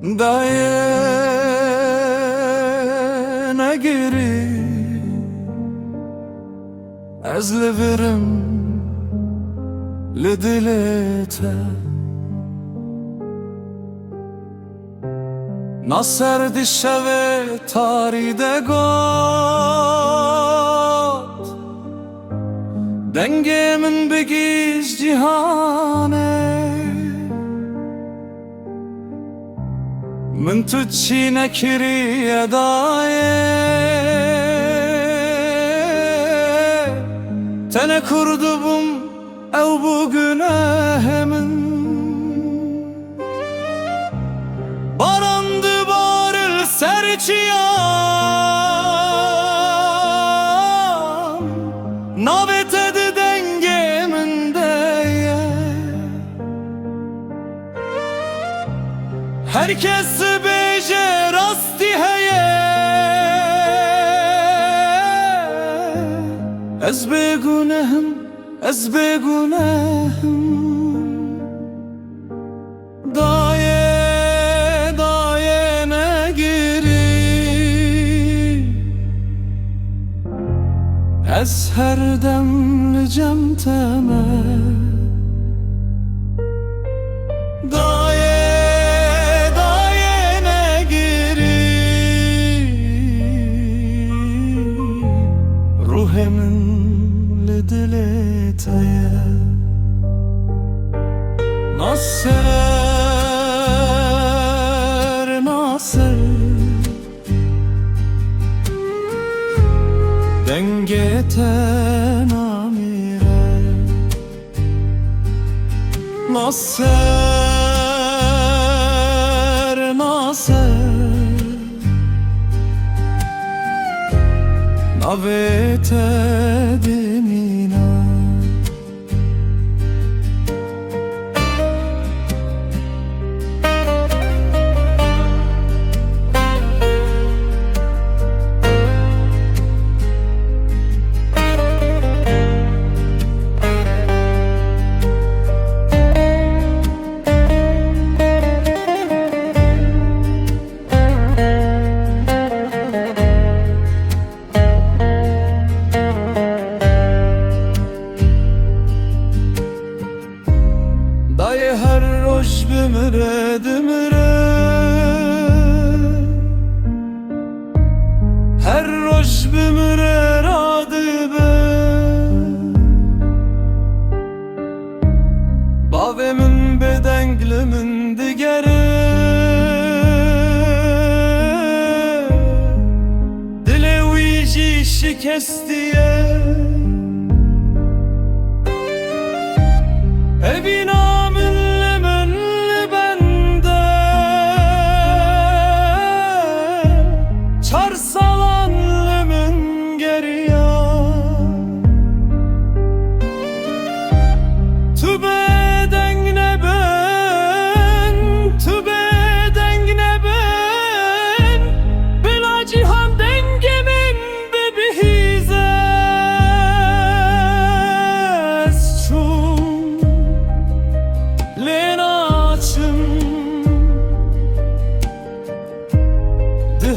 Daye negiri Ez leverim lidilete Nasser dişeve taride got Dengemin begiz cihane من تجي نكري يا داye Tene kurdubum ev bu günehimin Barandı baril serçiyan Navet edi dengemin deye Herkes beje rasti heye Ez begunehim, ez begunehim Daye, daye negiri Ez her demli cemteme Ruhemin lidileteye Nasser, nasser Dengete namire Nasser, nasser Navet edimina Her roş bimre dimre Her roş bimre radibe Bavemin bedenglimin digere Dile uyji şikestiye Evina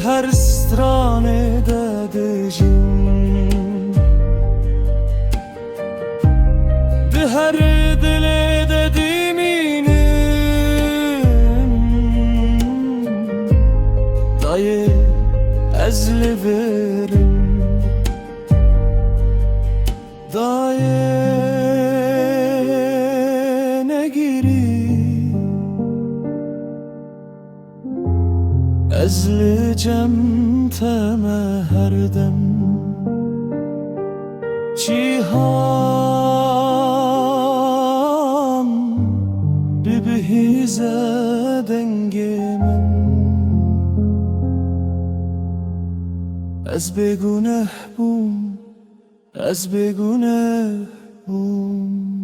Her strane dedicim De her dile dediminim Daye ezli verim Daye negiri Ezli cemteme her dem Cihan bibihize dengemin Ez beguneh bum Ez beguneh bum